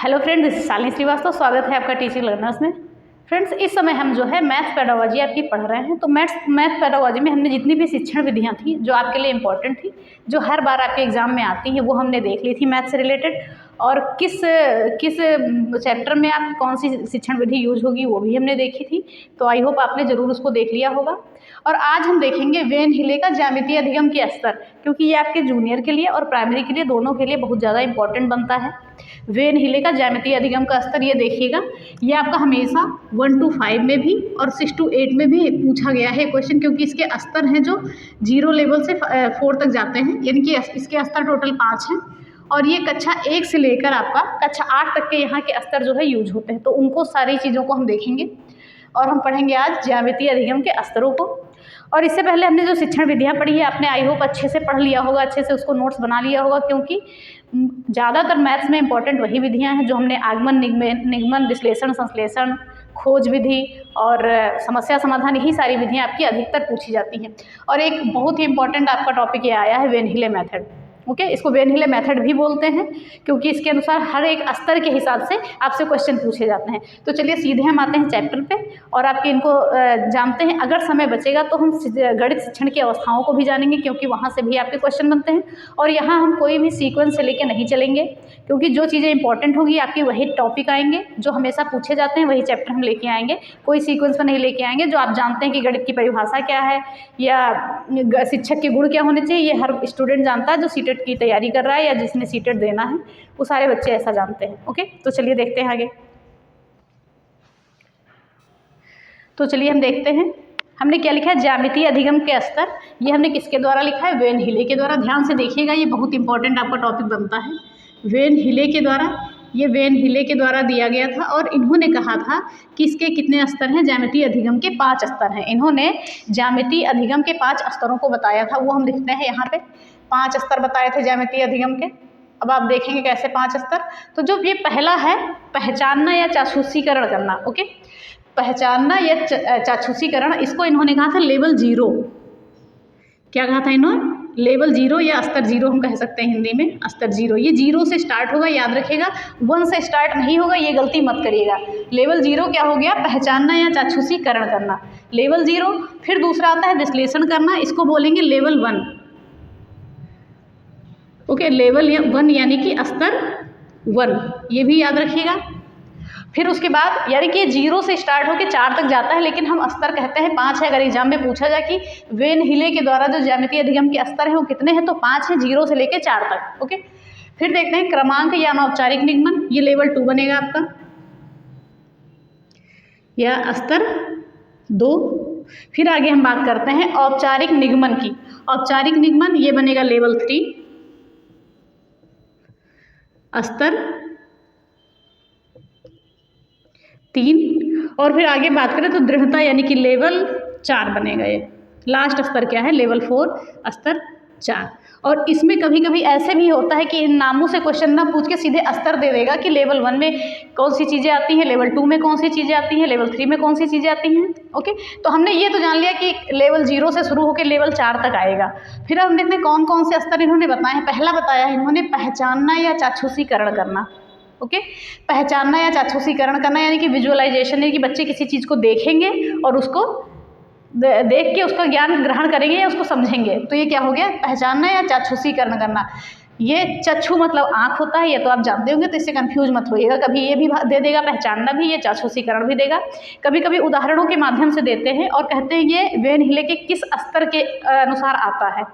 Hello friends, this is Shalini Srivastava. स्वागत है आपका टीचिंग लर्नर्स में। फ्रेंड्स, इस समय हम जो है मैथ्स पेडागोजी आपकी पढ़ रहे हैं। तो मैथ पेडागोजी में हमने जितनी भी शिक्षण विधियां थी जो आपके लिए इंपॉर्टेंट थी, जो हर बार आपके एग्जाम में आती हैं, वो हमने देख ली थी मैथ्स से रिलेटेड। और किस किस चैप्टर में आप कौन सी शिक्षण विधि यूज होगी वो भी हमने देखी थी। तो आई होप आपने ज़रूर उसको देख लिया होगा। और आज हम देखेंगे वेन हिले का ज्यामितीय अधिगम के स्तर, क्योंकि ये आपके जूनियर के लिए और प्राइमरी के लिए दोनों के लिए बहुत ज़्यादा इंपॉर्टेंट बनता है। वेन हिले का ज्यामितीय अधिगम का स्तर, ये देखिएगा, ये आपका हमेशा 1 to 5 में भी और 6 to 8 में भी पूछा गया है क्वेश्चन, क्योंकि इसके स्तर हैं जो 0 लेवल से 4 तक जाते हैं, यानी कि इसके स्तर टोटल 5 हैं। और ये कक्षा 1 से लेकर आपका कक्षा 8 तक के यहाँ के स्तर जो है यूज होते हैं। तो उनको सारी चीज़ों को हम देखेंगे और हम पढ़ेंगे आज ज्यामितीय अधिगम के स्तरों को। और इससे पहले हमने जो शिक्षण विधियाँ पढ़ी है, आपने आई होप अच्छे से पढ़ लिया होगा, अच्छे से उसको नोट्स बना लिया होगा, क्योंकि ज़्यादातर मैथ्स में इंपॉर्टेंट वही विधियाँ हैं जो हमने आगमन, निगमन, विश्लेषण, संश्लेषण, खोज विधि और समस्या समाधान, यही सारी विधियाँ आपकी अधिकतर पूछी जाती हैं। और एक बहुत ही इंपॉर्टेंट आपका टॉपिक ये आया है वेन हिले मेथड। ओके, इसको वेन हिले मेथड भी बोलते हैं, क्योंकि इसके अनुसार हर एक स्तर के हिसाब से आपसे क्वेश्चन पूछे जाते हैं। तो चलिए सीधे हम आते हैं चैप्टर पे और आपके इनको जानते हैं। अगर समय बचेगा तो हम गणित शिक्षण की अवस्थाओं को भी जानेंगे, क्योंकि वहाँ से भी आपके क्वेश्चन बनते हैं। और यहाँ हम कोई भी सीक्वेंस से लेके नहीं चलेंगे, क्योंकि जो चीज़ें इंपॉर्टेंट होगी आपकी वही टॉपिक आएंगे, जो हमेशा पूछे जाते हैं वही चैप्टर हम लेके आएंगे। कोई सीक्वेंस पर नहीं लेके आएंगे। जो आप जानते हैं कि गणित की परिभाषा क्या है या शिक्षक के गुण क्या होने चाहिए, ये हर स्टूडेंट जानता है जो सीटेट की तैयारी कर रहा है या जिसने सीटेट देना है, वो सारे बच्चे ऐसा जानते हैं। ओके, तो चलिए देखते हैं आगे। तो चलिए हम देखते हैं हमने क्या लिखा है, ज्यामितीय अधिगम के स्तर। ये हमने किसके द्वारा लिखा है, वेन हिले के द्वारा। ध्यान से देखिएगा, ये बहुत इंपॉर्टेंट आपका टॉपिक बनता है। वेन हिले के द्वारा, ये वेन हिले के द्वारा दिया गया था और इन्होंने कहा था कि इसके कितने स्तर हैं, ज्यामितीय अधिगम के 5 स्तर हैं। इन्होंने ज्यामितीय अधिगम के 5 स्तरों को बताया था, वो हम लिखते हैं यहाँ पे। 5 स्तर बताए थे ज्यामितीय अधिगम के। अब आप देखेंगे कैसे 5 स्तर। तो जो ये पहला है, पहचानना या चाक्षुषीकरण करना। ओके, पहचानना या चाक्षुषीकरण, इसको इन्होंने कहा था लेवल 0। क्या कहा था इन्होंने, लेवल 0 या स्तर 0 हम कह सकते हैं हिंदी में, स्तर 0। ये 0 से स्टार्ट होगा, याद रखिएगा, 1 से स्टार्ट नहीं होगा, ये गलती मत करिएगा। लेवल 0 क्या हो गया, पहचानना या चाक्षुषीकरण करना, लेवल 0। फिर दूसरा आता है विश्लेषण करना, इसको बोलेंगे लेवल 1। ओके, लेवल 1 यानी कि स्तर 1, ये भी याद रखिएगा। फिर उसके बाद यानी कि 0 से स्टार्ट होकर 4 तक जाता है, लेकिन हम स्तर कहते हैं 5 है। अगर एग्जाम में पूछा जाए कि वेन हिले के द्वारा जो ज्यामितीय अधिगम के स्तर हैं वो कितने हैं, तो 5 है, 0 से लेकर 4 तक। ओके, फिर देखते हैं क्रमांक या अनौपचारिक निगमन, ये लेवल 2 बनेगा आपका, या स्तर 2। फिर आगे हम बात करते हैं औपचारिक निगमन की। औपचारिक निगमन ये बनेगा लेवल 3, स्तर 3। और फिर आगे बात करें तो दृढ़ता यानी कि लेवल 4 बनेगा। ये लास्ट स्तर क्या है, लेवल 4, स्तर 4। और इसमें कभी कभी ऐसे भी होता है कि इन नामों से क्वेश्चन ना पूछ के सीधे स्तर दे देगा कि लेवल 1 में कौन सी चीज़ें आती हैं, लेवल 2 में कौन सी चीज़ें आती हैं, लेवल 3 में कौन सी चीज़ें आती हैं। ओके, तो हमने ये तो जान लिया कि लेवल 0 से शुरू होकर लेवल 4 तक आएगा। फिर हम देखते हैं कौन कौन से स्तर इन्होंने बताए हैं। पहला बताया है इन्होंने पहचानना या चाक्षुषीकरण करना। ओके, पहचानना या चाक्षुषीकरण करना यानी कि विजुअलाइजेशन, यानी कि बच्चे किसी चीज़ को देखेंगे और उसको देख के उसका ज्ञान ग्रहण करेंगे या उसको समझेंगे। तो ये क्या हो गया, पहचानना या चाक्षुषीकरण करना। ये चक्षु मतलब आँख होता है, ये तो आप जानते होंगे, तो इससे कंफ्यूज मत होइएगा। कभी ये भी दे देगा पहचानना भी, ये चाक्षुषीकरण भी देगा। कभी कभी उदाहरणों के माध्यम से देते हैं और कहते हैं ये वेन हिले के किस स्तर के अनुसार आता है।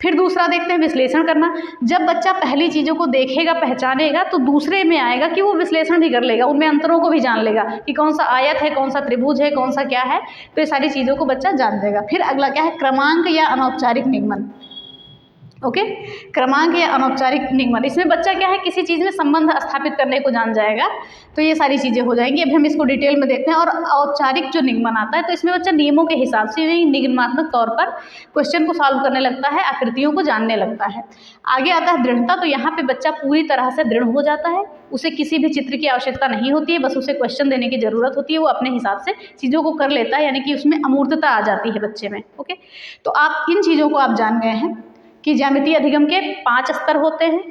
फिर दूसरा देखते हैं विश्लेषण करना। जब बच्चा पहली चीज़ों को देखेगा, पहचानेगा, तो दूसरे में आएगा कि वो विश्लेषण भी कर लेगा, उनमें अंतरों को भी जान लेगा कि कौन सा आयत है, कौन सा त्रिभुज है, कौन सा क्या है। तो ये सारी चीज़ों को बच्चा जान लेगा। फिर अगला क्या है, क्रमांक या अनौपचारिक निगमन। ओके, क्रमांक या अनौपचारिक निगमन, इसमें बच्चा क्या है, किसी चीज़ में संबंध स्थापित करने को जान जाएगा। तो ये सारी चीज़ें हो जाएंगी। अभी हम इसको डिटेल में देखते हैं। और औपचारिक जो निगमन आता है, तो इसमें बच्चा नियमों के हिसाब से निगमात्मक तौर पर क्वेश्चन को सॉल्व करने लगता है, आकृतियों को जानने लगता है। आगे आता है दृढ़ता। तो यहाँ पे बच्चा पूरी तरह से दृढ़ हो जाता है, उसे किसी भी चित्र की आवश्यकता नहीं होती है, बस उसे क्वेश्चन देने की ज़रूरत होती है, वो अपने हिसाब से चीज़ों को कर लेता है, यानी कि उसमें अमूर्तता आ जाती है बच्चे में। ओके, तो आप इन चीज़ों को आप जान गए हैं कि ज्यामितीय अधिगम के 5 स्तर होते हैं।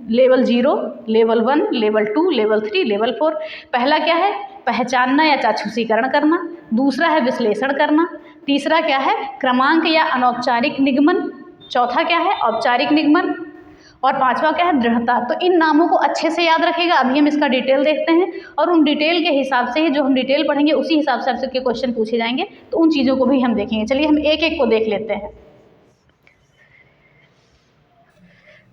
Level 0, level 1, level 2, level 3, level 4। पहला क्या है? पहचानना या चाक्षुषीकरण करना। दूसरा है विश्लेषण करना। तीसरा क्या है? क्रमांक या अनौपचारिक निगमन। चौथा क्या है? औपचारिक निगमन। और पांचवा क्या है? दृढ़ता। तो इन नामों को अच्छे से याद रखिएगा। अभी हम इसका डिटेल देखते हैं और उन डिटेल के हिसाब से ही जो हम डिटेल पढ़ेंगे उसी हिसाब से आपसे क्वेश्चन पूछे जाएंगे, तो उन चीज़ों को भी हम देखेंगे। चलिए हम एक एक को देख लेते हैं।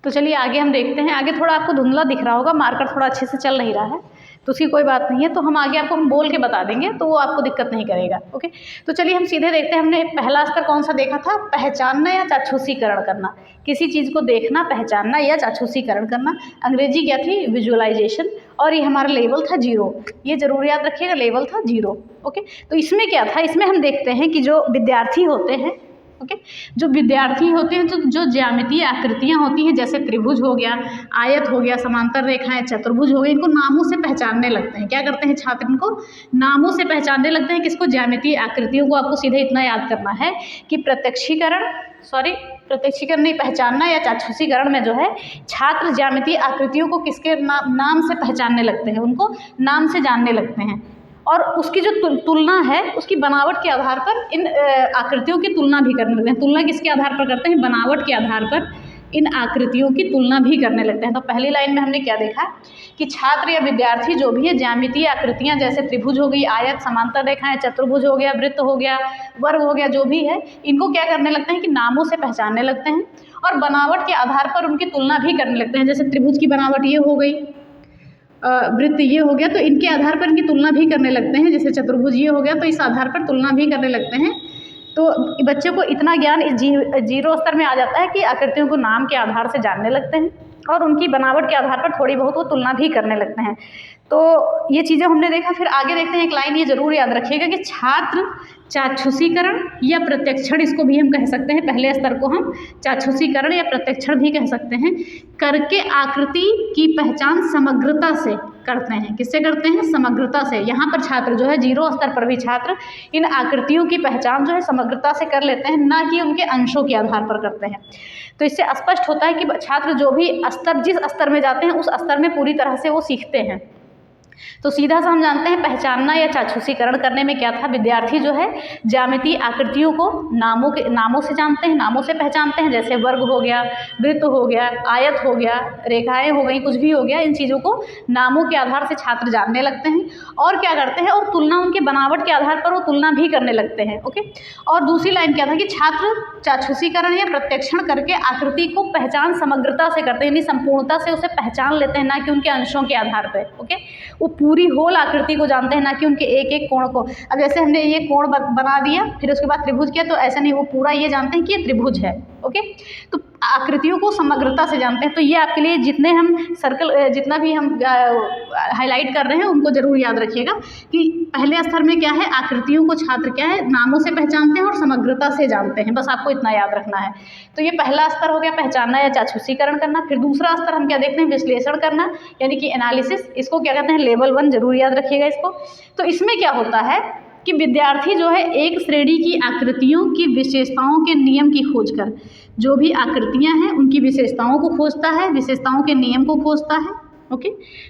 तो चलिए आगे हम देखते हैं। आगे थोड़ा आपको धुंधला दिख रहा होगा, मार्कर थोड़ा अच्छे से चल नहीं रहा है, तो उसकी कोई बात नहीं है। तो हम आगे आपको हम बोल के बता देंगे, तो वो आपको दिक्कत नहीं करेगा। ओके, तो चलिए हम सीधे देखते हैं। हमने पहला स्तर कौन सा देखा था? पहचानना या चाक्षुषीकरण करना। किसी चीज़ को देखना, पहचानना या चाक्षुषीकरण करना। अंग्रेजी क्या थी? विजुअलाइजेशन। और ये हमारा लेवल था 0। ये जरूर याद रखिएगा, लेवल था 0। ओके, तो इसमें क्या था? इसमें हम देखते हैं कि जो विद्यार्थी होते हैं, ओके, जो विद्यार्थी होते हैं, तो जो ज्यामितीय आकृतियाँ होती हैं, जैसे त्रिभुज हो गया, आयत हो गया, समांतर रेखाएं, चतुर्भुज हो गए, इनको नामों से पहचानने लगते हैं। क्या करते हैं छात्र? इनको नामों से पहचानने लगते हैं। किसको? ज्यामितीय आकृतियों को। आपको सीधे इतना याद करना है कि प्रत्यक्षीकरण नहीं, पहचानना या चाक्षुषीकरण में जो है छात्र ज्यामितीय आकृतियों को किसके नाम से पहचानने लगते हैं? उनको नाम से जानने लगते हैं। और उसकी जो तुलना है, उसकी बनावट के आधार पर इन आकृतियों की तुलना भी करने लगते हैं। तुलना किसके आधार पर करते हैं? बनावट के आधार पर इन आकृतियों की तुलना भी करने लगते हैं। तो पहली लाइन में हमने क्या देखा कि छात्र या विद्यार्थी जो भी है ज्यामितीय आकृतियाँ, जैसे त्रिभुज हो गई, आयत, समांतर रेखाएं, चतुर्भुज हो गया, वृत्त हो गया, वर्ग हो गया, जो भी है, इनको क्या करने लगते हैं कि नामों से पहचानने लगते हैं और बनावट के आधार पर उनकी तुलना भी करने लगते हैं। जैसे त्रिभुज की बनावट ये हो गई, वृत्त ये हो गया, तो इनके आधार पर इनकी तुलना भी करने लगते हैं। जैसे चतुर्भुज ये हो गया, तो इस आधार पर तुलना भी करने लगते हैं। तो बच्चों को इतना ज्ञान इस 0 स्तर में आ जाता है कि आकृतियों को नाम के आधार से जानने लगते हैं और उनकी बनावट के आधार पर थोड़ी बहुत वो तुलना भी करने लगते हैं। तो ये चीज़ें हमने देखा। फिर आगे देखते हैं, एक लाइन ये जरूर याद रखिएगा कि छात्र चाक्षुषीकरण या प्रत्यक्षण, इसको भी हम कह सकते हैं। पहले स्तर को हम चाक्षुषीकरण या प्रत्यक्षण भी कह सकते हैं, करके आकृति की पहचान समग्रता से करते हैं। किससे करते हैं? समग्रता से। यहाँ पर छात्र जो है 0 स्तर पर भी छात्र इन आकृतियों की पहचान जो है समग्रता से कर लेते हैं, ना कि उनके अंशों के आधार पर करते हैं। तो इससे स्पष्ट होता है कि छात्र जो भी स्तर, जिस स्तर में जाते हैं उस स्तर में पूरी तरह से वो सीखते हैं। तो सीधा सा हम जानते हैं पहचानना या चाक्षुषीकरण करने में क्या था? विद्यार्थी जो है ज्यामितीय आकृतियों को नामों से जानते हैं, नामों से पहचानते हैं। जैसे वर्ग हो गया, वृत्त हो गया, आयत हो गया, रेखाएं हो गई, कुछ भी हो गया, इन चीज़ों को नामों के आधार से छात्र जानने लगते हैं। और क्या करते हैं? और तुलना, उनके बनावट के आधार पर वो तुलना भी करने लगते हैं। ओके, और दूसरी लाइन क्या था कि छात्र चाक्षुषीकरण या प्रत्यक्षण करके आकृति को पहचान समग्रता से करते हैं, यानी संपूर्णता से उसे पहचान लेते हैं, ना कि उनके अंशों के आधार पर। ओके, वो पूरी होल आकृति को जानते हैं, ना कि उनके एक एक कोण को। अब जैसे हमने ये कोण बना दिया, फिर उसके बाद त्रिभुज किया, तो ऐसा नहीं, वो पूरा ये जानते हैं कि ये त्रिभुज है। ओके, तो आकृतियों को समग्रता से जानते हैं। तो ये आपके लिए जितने हम जितना भी हम हाईलाइट कर रहे हैं उनको जरूर याद रखिएगा कि पहले स्तर में क्या है, आकृतियों को छात्र क्या है, नामों से पहचानते हैं और समग्रता से जानते हैं। बस आपको इतना याद रखना है। तो ये पहला स्तर हो गया, पहचानना या चाक्षुषीकरण करना। फिर दूसरा स्तर हम क्या देखते हैं? विश्लेषण करना, यानी कि एनालिसिस। इसको क्या कहते हैं? लेवल 1, जरूर याद रखिएगा इसको। तो इसमें क्या होता है कि विद्यार्थी जो है एक श्रेणी की आकृतियों की विशेषताओं के नियम की खोज कर, जो भी आकृतियां हैं उनकी विशेषताओं को खोजता है, विशेषताओं के नियम को खोजता है। ओके,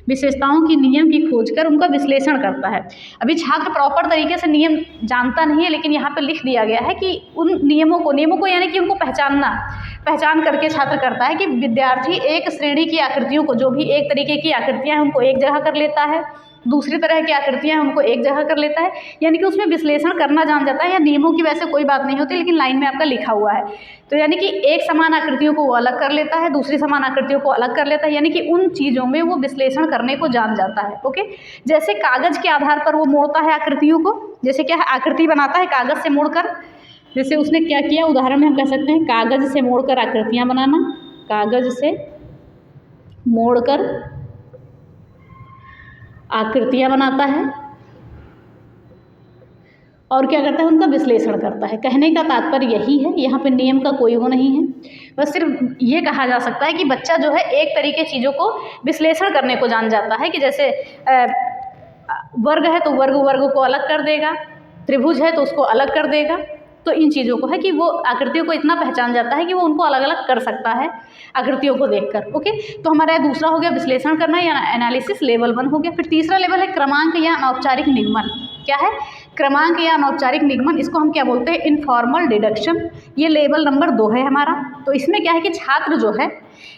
विशेषताओं की नियम की खोज कर उनका विश्लेषण करता है। अभी छात्र प्रॉपर तरीके से नियम जानता नहीं है, लेकिन यहाँ पे लिख दिया गया है कि उन नियमों को यानी कि उनको पहचान करके छात्र करता है कि विद्यार्थी एक श्रेणी की आकृतियों को, जो भी एक तरीके की आकृतियाँ हैं उनको एक जगह कर लेता है, दूसरी तरह की आकृतियाँ हैं उनको एक जगह कर लेता है, यानी कि उसमें विश्लेषण करना जान जाता है। या नियमों की वैसे कोई बात नहीं होती, लेकिन लाइन में आपका लिखा हुआ है। तो यानी कि एक समान आकृतियों को वो अलग कर लेता है, दूसरी समान आकृतियों को अलग कर लेता है, यानी कि उन चीज़ों में वो विश्लेषण करने को जान जाता है। ओके, जैसे कागज़ के आधार पर वो मोड़ता है आकृतियों को, जैसे क्या है, आकृति बनाता है कागज़ से मोड़कर। जैसे उसने क्या किया, उदाहरण में हम कह सकते हैं कागज़ से मोड़कर आकृतियाँ बनाना, कागज़ से मोड़कर आकृतियाँ बनाता है और क्या करता है, उनका विश्लेषण करता है। कहने का तात्पर्य यही है, यहाँ पे नियम का कोई वो नहीं है। बस सिर्फ ये कहा जा सकता है कि बच्चा जो है एक तरीके चीज़ों को विश्लेषण करने को जान जाता है, कि जैसे वर्ग है तो वर्ग को अलग कर देगा, त्रिभुज है तो उसको अलग कर देगा, तो इन चीज़ों को है कि वो आकृतियों को इतना पहचान जाता है कि वो उनको अलग अलग कर सकता है आकृतियों को देखकर। ओके, तो हमारा दूसरा हो गया विश्लेषण करना या एनालिसिस, लेवल 1 हो गया। फिर तीसरा लेवल है क्रमांक या अनौपचारिक निगमन। क्या है? क्रमांक या अनौपचारिक निगमन, इसको हम क्या बोलते हैं? Informal deduction. ये लेवल नंबर 2 है हमारा। तो इसमें क्या है कि छात्र जो है,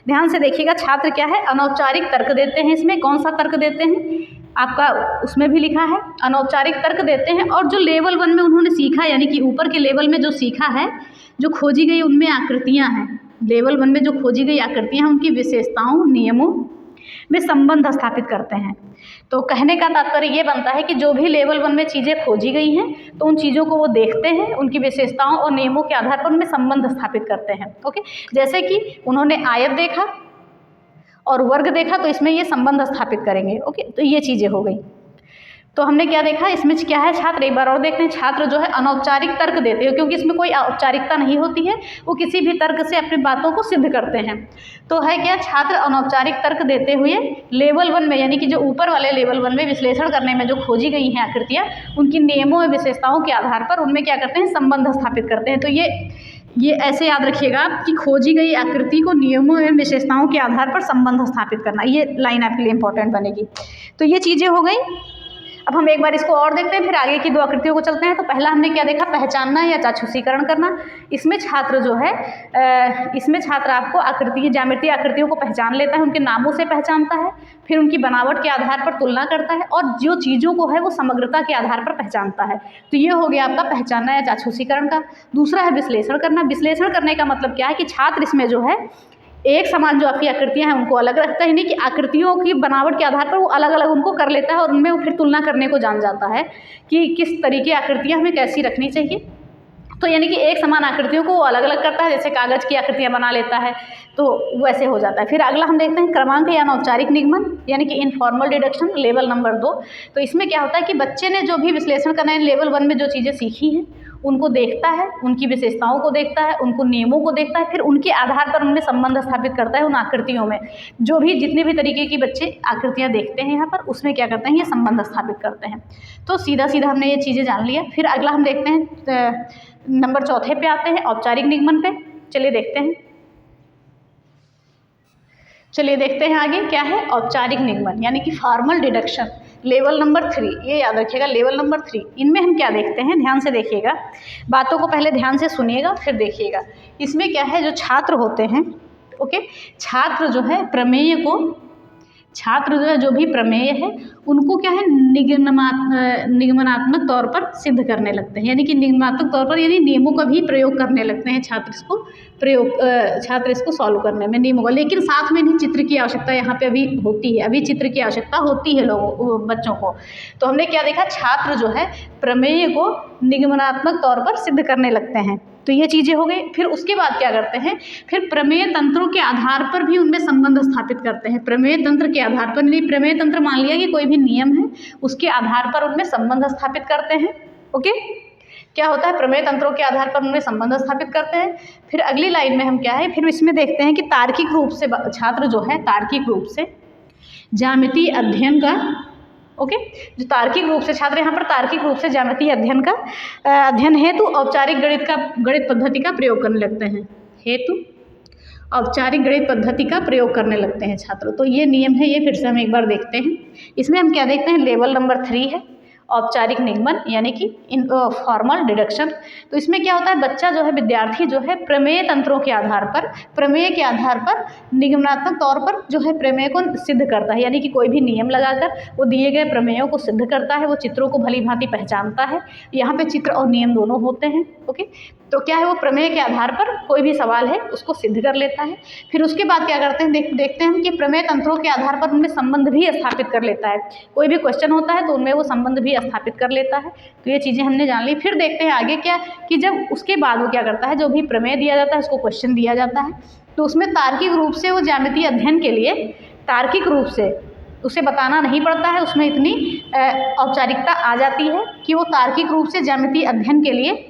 ध्यान से देखिएगा, छात्र क्या है, अनौपचारिक तर्क देते हैं। इसमें कौन सा तर्क देते हैं? आपका उसमें भी लिखा है अनौपचारिक तर्क देते हैं। और जो लेवल 1 में उन्होंने सीखा, यानी कि ऊपर के लेवल में जो सीखा है, जो खोजी गई उनमें आकृतियाँ हैं, लेवल 1 में जो खोजी गई आकृतियाँ हैं, उनकी विशेषताओं, नियमों में संबंध स्थापित करते हैं। तो कहने का तात्पर्य ये बनता है कि जो भी लेवल 1 में चीज़ें खोजी गई हैं, तो उन चीज़ों को वो देखते हैं, उनकी विशेषताओं और नियमों के आधार पर उनमें संबंध स्थापित करते हैं। ओके, जैसे कि उन्होंने आयत देखा और वर्ग देखा, तो इसमें ये संबंध स्थापित करेंगे। ओके, तो ये चीज़ें हो गई। तो हमने क्या देखा, इसमें क्या है, छात्र एक बार और देखते हैं। छात्र जो है अनौपचारिक तर्क देते हैं, क्योंकि इसमें कोई औपचारिकता नहीं होती है, वो किसी भी तर्क से अपनी बातों को सिद्ध करते हैं। तो है क्या, छात्र अनौपचारिक तर्क देते हुए लेवल 1 में, यानी कि जो ऊपर वाले लेवल 1 में विश्लेषण करने में जो खोजी गई हैं आकृतियाँ, उनकी नियमों और विशेषताओं के आधार पर उनमें क्या करते हैं, संबंध स्थापित करते हैं। तो ये ऐसे याद रखिएगा कि खोजी गई आकृति को नियमों एवं विशेषताओं के आधार पर संबंध स्थापित करना, ये लाइन आपके लिए इंपॉर्टेंट बनेगी। तो ये चीज़ें हो गई। अब हम एक बार इसको और देखते हैं, फिर आगे की 2 आकृतियों को चलते हैं। तो पहला हमने क्या देखा, पहचानना या चाक्षुषीकरण करना। इसमें छात्र जो है, इसमें छात्र आपको आकृति, ज्यामितीय आकृतियों को पहचान लेता है, उनके नामों से पहचानता है, फिर उनकी बनावट के आधार पर तुलना करता है, और जो चीज़ों को है वो समग्रता के आधार पर पहचानता है। तो ये हो गया आपका पहचानना या चाक्षुषीकरण का। दूसरा है विश्लेषण करना। विश्लेषण करने का मतलब क्या है कि छात्र इसमें जो है एक समान जो आपकी आकृतियां हैं उनको अलग रखता है, नहीं कि आकृतियों की बनावट के आधार पर वो अलग अलग उनको कर लेता है, और उनमें वो फिर तुलना करने को जान जाता है कि किस तरीके आकृतियां हमें कैसी रखनी चाहिए। तो यानी कि एक समान आकृतियों को वो अलग अलग करता है, जैसे कागज़ की आकृतियाँ बना लेता है, तो वैसे हो जाता है। फिर अगला हम देखते हैं क्रमांक या अनौपचारिक निगमन, यानी कि इनफॉर्मल डिडक्शन, लेवल नंबर 2। तो इसमें क्या होता है कि बच्चे ने जो भी विश्लेषण करना है लेवल 1 में जो चीज़ें सीखी हैं उनको देखता है, उनकी विशेषताओं को देखता है, उनको नियमों को देखता है, फिर उनके आधार पर उनमें संबंध स्थापित करता है उन आकृतियों में। जो भी जितने भी तरीके की बच्चे आकृतियाँ देखते हैं यहाँ पर, उसमें क्या करते हैं, ये संबंध स्थापित करते हैं। तो सीधा सीधा हमने ये चीज़ें जान लिया। फिर अगला हम देखते हैं नंबर 4 पे आते हैं, औपचारिक निगमन पे। चलिए देखते हैं आगे क्या है, औपचारिक निगमन, यानी कि फॉर्मल डिडक्शन, लेवल नंबर 3। ये याद रखिएगा, लेवल नंबर 3। इनमें हम क्या देखते हैं, ध्यान से देखिएगा, बातों को पहले ध्यान से सुनिएगा फिर देखिएगा। इसमें क्या है, जो छात्र होते हैं, ओके, छात्र जो है प्रमेय को, छात्र जो है जो भी प्रमेय है उनको क्या है, निगमनात्मक तौर पर सिद्ध करने लगते हैं, यानी कि निगमनात्मक तौर पर, यानी नियमों का भी प्रयोग करने लगते हैं छात्र इसको सॉल्व करने में नियमों का। लेकिन साथ में नहीं, चित्र की आवश्यकता यहाँ पे अभी होती है, अभी चित्र की आवश्यकता होती है बच्चों को। तो हमने क्या देखा, छात्र जो है प्रमेय को निगमनात्मक तौर पर सिद्ध करने लगते हैं। तो ये चीज़ें हो गई। फिर उसके बाद क्या करते हैं, फिर प्रमेय तंत्रों के आधार पर भी उनमें संबंध स्थापित करते हैं। प्रमेय तंत्र के आधार पर, नहीं, प्रमेय तंत्र मान लिया कि कोई भी नियम है, उसके आधार पर उनमें संबंध स्थापित करते हैं। ओके, क्या होता है, प्रमेय तंत्रों के आधार पर उनमें संबंध स्थापित करते हैं। फिर अगली लाइन में हम क्या है, फिर इसमें देखते हैं कि तार्किक रूप से छात्र जो है तार्किक रूप से ज्यामितीय अध्ययन का, ओके, जो तार्किक रूप से छात्र यहाँ पर तार्किक रूप से ज्यामितीय अध्ययन हेतु औपचारिक गणित पद्धति का प्रयोग करने लगते हैं, हेतु औपचारिक गणित पद्धति का प्रयोग करने लगते हैं छात्र। तो ये नियम है, ये फिर से हम एक बार देखते हैं। इसमें हम क्या देखते हैं, लेवल नंबर 3 है औपचारिक निगमन, यानी कि फॉर्मल डिडक्शन। तो इसमें क्या होता है, बच्चा जो है, विद्यार्थी जो है प्रमेय तंत्रों के आधार पर, प्रमेय के आधार पर निगमनात्मक तौर पर जो है प्रमेय को सिद्ध करता है, यानी कि कोई भी नियम लगाकर वो दिए गए प्रमेयों को सिद्ध करता है। वो चित्रों को भली भांति पहचानता है, यहाँ पे चित्र और नियम दोनों होते हैं। ओके, तो क्या है, वो प्रमेय के आधार पर कोई भी सवाल है उसको सिद्ध कर लेता है। फिर उसके बाद क्या करते हैं, देखते हैं कि प्रमेय तंत्रों के आधार पर उनमें संबंध भी स्थापित कर लेता है। कोई भी क्वेश्चन होता है तो उनमें वो संबंध भी स्थापित कर लेता है। तो ये चीज़ें हमने जान ली। फिर देखते हैं आगे क्या, कि जब उसके बाद वो क्या करता है, जो भी प्रमेय दिया जाता है उसको क्वेश्चन दिया जाता है, तो उसमें तार्किक रूप से वो ज्यामितीय अध्ययन के लिए तार्किक रूप से उसे बताना नहीं पड़ता है, उसमें इतनी औपचारिकता आ जाती है कि वो तार्किक रूप से ज्यामितीय अध्ययन के लिए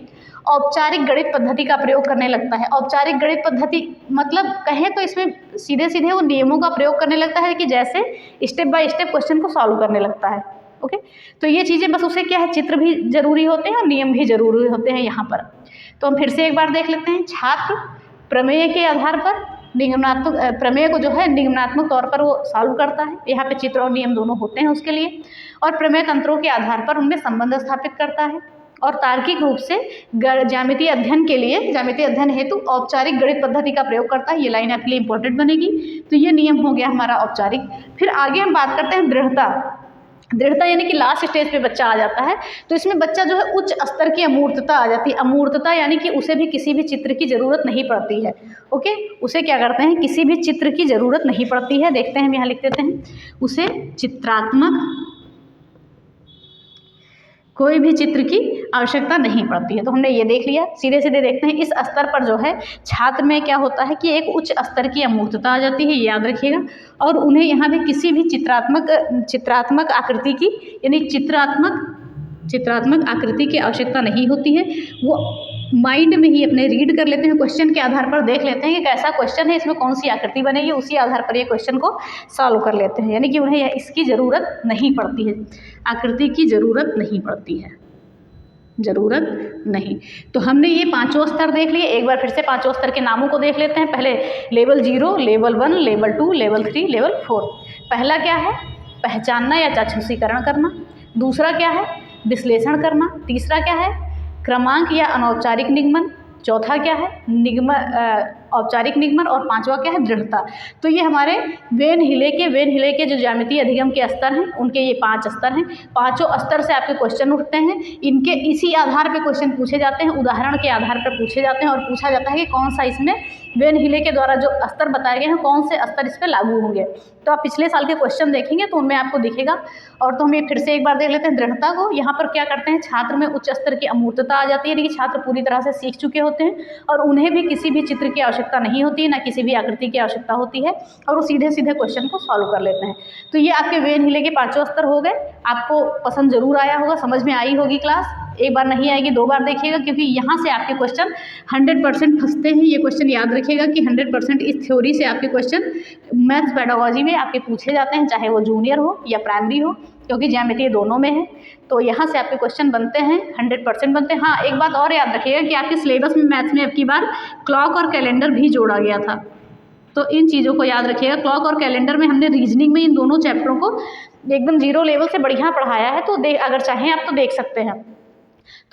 औपचारिक गणित पद्धति का प्रयोग करने लगता है। औपचारिक गणित पद्धति मतलब कहें तो इसमें सीधे सीधे वो नियमों का प्रयोग करने लगता है, कि जैसे स्टेप बाय स्टेप क्वेश्चन को सॉल्व करने लगता है। ओके, तो ये चीज़ें बस उसे क्या है, चित्र भी जरूरी होते हैं और नियम भी जरूरी होते हैं यहाँ पर। तो हम फिर से एक बार देख लेते हैं। छात्र प्रमेय के आधार पर निगमनात्मक प्रमेय को जो है निगमनात्मक तौर पर वो सॉल्व करता है। यहाँ पे चित्र और नियम दोनों होते हैं उसके लिए। और प्रमेय तंत्रों के आधार पर उनमें संबंध स्थापित करता है और तार्किक रूप से ज्यामितीय अध्ययन के लिए, ज्यामितीय अध्ययन हेतु औपचारिक गणित पद्धति का प्रयोग करता है। ये लाइन आपके लिए इंपॉर्टेंट बनेगी। तो ये नियम हो गया हमारा औपचारिक। फिर आगे हम बात करते हैं दृढ़ता। दृढ़ता यानी कि लास्ट स्टेज पे बच्चा आ जाता है। तो इसमें बच्चा जो है उच्च स्तर की अमूर्तता आ जाती है। अमूर्तता यानी कि उसे भी किसी भी चित्र की ज़रूरत नहीं पड़ती है। ओके, उसे क्या करते हैं, किसी भी चित्र की ज़रूरत नहीं पड़ती है। देखते हैं, हम यहाँ लिख देते हैं, उसे चित्रात्मक कोई भी चित्र की आवश्यकता नहीं पड़ती है। तो हमने ये देख लिया। सीधे सीधे देखते हैं, इस स्तर पर जो है छात्र में क्या होता है कि एक उच्च स्तर की अमूर्तता आ जाती है, याद रखिएगा। और उन्हें यहाँ भी किसी भी चित्रात्मक आकृति की यानी चित्रात्मक आकृति की आवश्यकता नहीं होती है। वो माइंड में ही अपने रीड कर लेते हैं, क्वेश्चन के आधार पर देख लेते हैं कि कैसा क्वेश्चन है, इसमें कौन सी आकृति बनेगी, उसी आधार पर ये क्वेश्चन को सॉल्व कर लेते हैं। यानी कि उन्हें इसकी ज़रूरत नहीं पड़ती है, आकृति की ज़रूरत नहीं पड़ती है, ज़रूरत नहीं। तो हमने ये पांचों स्तर देख लिए। एक बार फिर से पांचों स्तर के नामों को देख लेते हैं। पहले level 0, level 1, level 2, level 3, level 4। पहला क्या है, पहचानना या चाक्षुषीकरण करना। दूसरा क्या है, विश्लेषण करना। तीसरा क्या है, क्रमांक या अनौपचारिक निगमन। चौथा क्या है, औपचारिक निगमन। और पांचवा क्या है, दृढ़ता। तो ये हमारे वेन हिले के जो ज्यामितीय अधिगम के स्तर हैं, उनके ये 5 स्तर हैं। पांचों स्तर से आपके क्वेश्चन उठते हैं। इनके इसी आधार पे क्वेश्चन पूछे जाते हैं, उदाहरण के आधार पर पूछे जाते हैं। और पूछा जाता है कि कौन सा इसमें वेन हिले के द्वारा जो स्तर बताए गए हैं, कौन से स्तर इस पर लागू होंगे। तो आप पिछले साल के क्वेश्चन देखेंगे तो उनमें आपको दिखेगा। और तो हम ये फिर से एक बार देख लेते हैं दृढ़ता को। यहाँ पर क्या करते हैं, छात्र में उच्च स्तर की अमूर्तता आ जाती है, यानी कि छात्र पूरी तरह से सीख चुके होते हैं और उन्हें भी किसी भी चित्र की आवश्यकता नहीं होती है, ना किसी भी आकृति की आवश्यकता होती है, और वो सीधे सीधे क्वेश्चन को सॉल्व कर लेते हैं। तो ये आपके वेन हिले के 5 स्तर हो गए। आपको पसंद जरूर आया होगा, समझ में आई होगी क्लास। एक बार नहीं आएगी 2 बार देखिएगा, क्योंकि यहाँ से आपके क्वेश्चन 100% फंसते हैं। ये क्वेश्चन याद रखिएगा कि 100% इस थ्योरी से आपके क्वेश्चन मैथ्स पेडागोजी में आपके पूछे जाते हैं, चाहे वो जूनियर हो या प्राइमरी हो, क्योंकि ज्यामिति दोनों में है। तो यहाँ से आपके क्वेश्चन बनते हैं, 100% बनते हैं। हाँ, एक बात और याद रखिएगा कि आपके सिलेबस में मैथ्स में अब की बार क्लॉक और कैलेंडर भी जोड़ा गया था। तो इन चीज़ों को याद रखिएगा। क्लॉक और कैलेंडर में हमने रीजनिंग में इन दोनों चैप्टरों को एकदम 0 लेवल से बढ़िया पढ़ाया है। तो अगर चाहें आप तो देख सकते हैं।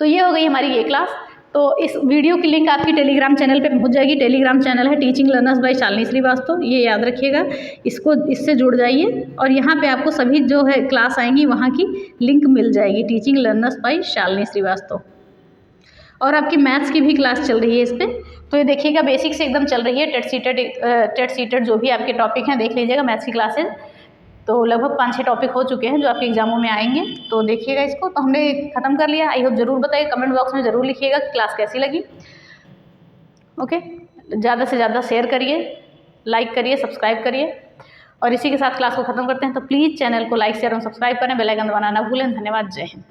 तो ये हो गई हमारी ये क्लास। तो इस वीडियो की लिंक आपकी टेलीग्राम चैनल पे पहुंच जाएगी। टेलीग्राम चैनल है teaching learners by Shalini Srivastava, ये याद रखिएगा। इससे जुड़ जाइए और यहाँ पे आपको सभी जो है क्लास आएंगी वहाँ की लिंक मिल जाएगी, teaching learners by Shalini Srivastava. और आपकी मैथ्स की भी क्लास चल रही है इस पर। तो ये देखिएगा, बेसिक से एकदम चल रही है। टेट सीटेड जो भी आपके टॉपिक हैं देख लीजिएगा मैथ्स की क्लासेज। तो लगभग 5-6 टॉपिक हो चुके हैं जो आपके एग्जामों में आएंगे। तो देखिएगा इसको। तो हमने ख़त्म कर लिया। आई होप ज़रूर बताइए, कमेंट बॉक्स में ज़रूर लिखिएगा कि क्लास कैसी लगी। ओके, ज़्यादा से ज़्यादा शेयर करिए, लाइक करिए, सब्सक्राइब करिए। और इसी के साथ क्लास को ख़त्म करते हैं। तो प्लीज़ चैनल को लाइक, शेयर और सब्सक्राइब करें, बेल आइकन दबाना ना भूलें। धन्यवाद, जय हिंद।